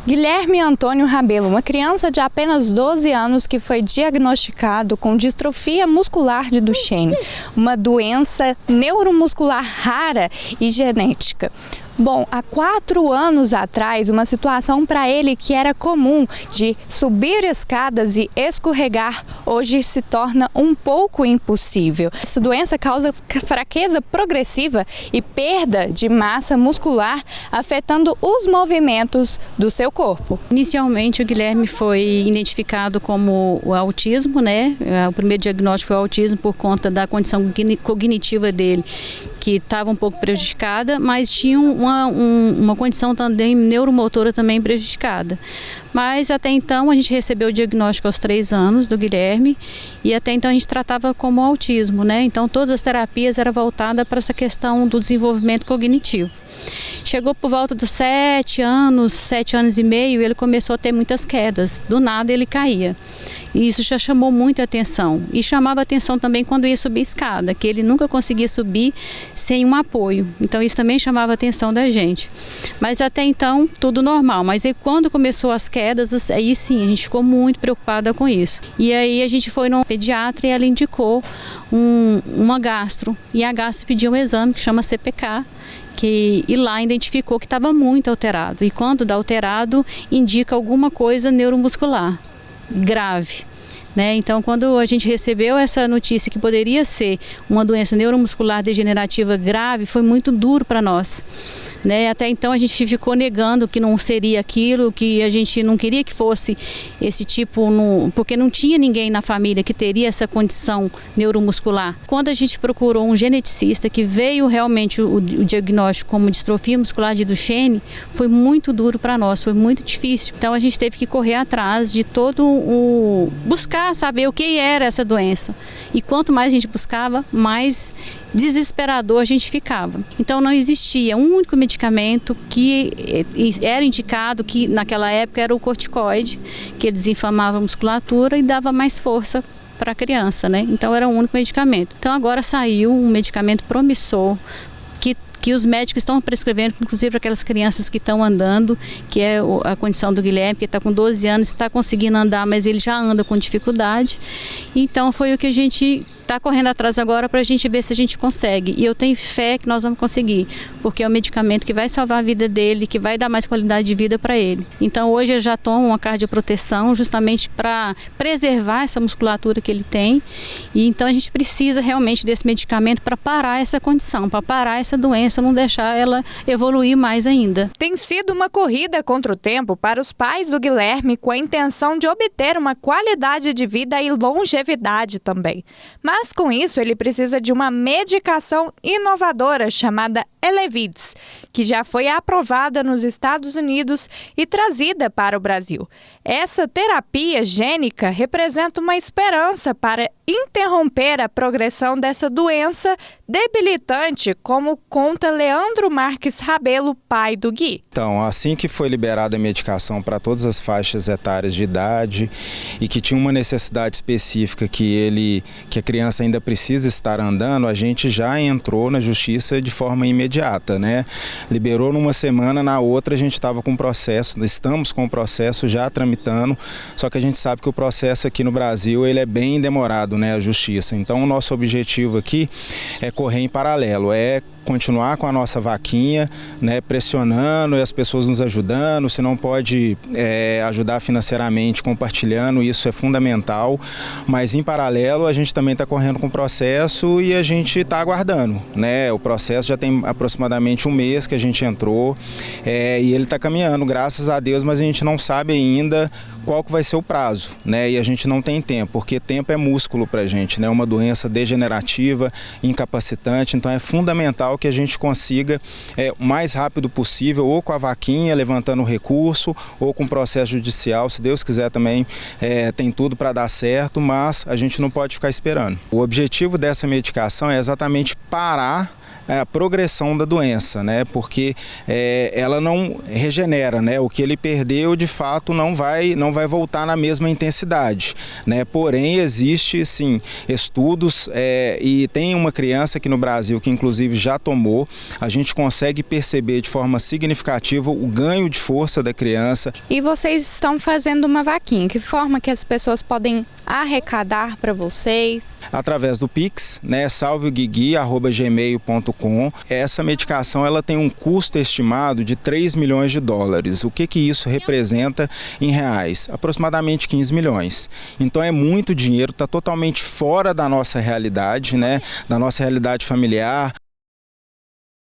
Guilherme Antônio Rabelo, uma criança de apenas 12 anos que foi diagnosticado com distrofia muscular de Duchenne, uma doença neuromuscular rara e genética. Bom, há 4 anos atrás, uma situação para ele que era comum de subir escadas e escorregar, hoje se torna um pouco impossível. Essa doença causa fraqueza progressiva e perda de massa muscular, afetando os movimentos do seu corpo. Inicialmente, o Guilherme foi identificado como o autismo, né? O primeiro diagnóstico foi o autismo por conta da condição cognitiva dele, que estava um pouco prejudicada, mas tinha uma condição também neuromotora também prejudicada. Mas até então a gente recebeu o diagnóstico aos 3 anos do Guilherme e até então a gente tratava como autismo, né? Então todas as terapias eram voltadas para essa questão do desenvolvimento cognitivo. Chegou por volta dos 7 anos e meio, ele começou a ter muitas quedas. Do nada ele caía. E isso já chamou muita atenção. E chamava atenção também quando ia subir escada, que ele nunca conseguia subir sem um apoio. Então isso também chamava atenção da gente. Mas até então tudo normal. Mas aí quando começou as quedas, aí sim, a gente ficou muito preocupada com isso. E aí a gente foi no pediatra e ela indicou uma gastro. E a gastro pediu um exame que chama CPK. E lá identificou que estava muito alterado. E quando dá alterado, indica alguma coisa neuromuscular grave. Então, quando a gente recebeu essa notícia que poderia ser uma doença neuromuscular degenerativa grave, foi muito duro para nós. Até então a gente ficou negando que não seria aquilo, que a gente não queria que fosse esse tipo, porque não tinha ninguém na família que teria essa condição neuromuscular. Quando a gente procurou um geneticista que veio realmente o diagnóstico como distrofia muscular de Duchenne, foi muito duro para nós, foi muito difícil. Então a gente teve que correr atrás de buscar saber o que era essa doença. E quanto mais a gente buscava, mais desesperador a gente ficava. Então não existia um único medicamento que era indicado, que naquela época era o corticoide, que ele desinflamava a musculatura e dava mais força para a criança, Então era o único medicamento. Então agora saiu um medicamento promissor, que os médicos estão prescrevendo, inclusive para aquelas crianças que estão andando, que é a condição do Guilherme, que está com 12 anos, está conseguindo andar, mas ele já anda com dificuldade. Então foi o que a gente está correndo atrás agora para a gente ver se a gente consegue. E eu tenho fé que nós vamos conseguir, porque é um medicamento que vai salvar a vida dele, que vai dar mais qualidade de vida para ele. Então hoje eu já tomo uma cardioproteção justamente para preservar essa musculatura que ele tem. E então a gente precisa realmente desse medicamento para parar essa condição, para parar essa doença, não deixar ela evoluir mais ainda. Tem sido uma corrida contra o tempo para os pais do Guilherme com a intenção de obter uma qualidade de vida e longevidade também. Mas com isso ele precisa de uma medicação inovadora chamada Elevidys, que já foi aprovada nos Estados Unidos e trazida para o Brasil. Essa terapia gênica representa uma esperança para interromper a progressão dessa doença debilitante, como conta Leandro Marques Rabelo, pai do Gui. Então, assim que foi liberada a medicação para todas as faixas etárias de idade e que tinha uma necessidade específica que a criança ainda precisa estar andando, a gente já entrou na justiça de forma imediata, Liberou numa semana, na outra a gente estava com o processo, estamos com o processo já tramitando, só que a gente sabe que o processo aqui no Brasil ele é bem demorado, a justiça. Então o nosso objetivo aqui é correr em paralelo, é continuar com a nossa vaquinha, pressionando e as pessoas nos ajudando, se não pode ajudar financeiramente, compartilhando, isso é fundamental, mas em paralelo a gente também está correndo com o processo e a gente está aguardando, O processo já tem aproximadamente 1 mês que a gente entrou e ele está caminhando, graças a Deus, mas a gente não sabe ainda qual que vai ser o prazo, e a gente não tem tempo, porque tempo é músculo para a gente, uma doença degenerativa, incapacitante, então é fundamental que a gente consiga o mais rápido possível, ou com a vaquinha, levantando o recurso, ou com o processo judicial, se Deus quiser também tem tudo para dar certo, mas a gente não pode ficar esperando. O objetivo dessa medicação é exatamente parar a progressão da doença, né? Porque ela não regenera, né? O que ele perdeu, de fato, não vai voltar na mesma intensidade, né? Porém, existe, sim, estudos e tem uma criança aqui no Brasil que, inclusive, já tomou. A gente consegue perceber de forma significativa o ganho de força da criança. E vocês estão fazendo uma vaquinha. Que forma que as pessoas podem arrecadar para vocês? Através do Pix, né, salveogui@gmail.com. Essa medicação ela tem um custo estimado de 3 milhões de dólares. O que isso representa em reais? Aproximadamente 15 milhões. Então é muito dinheiro, está totalmente fora da nossa realidade, né, da nossa realidade familiar.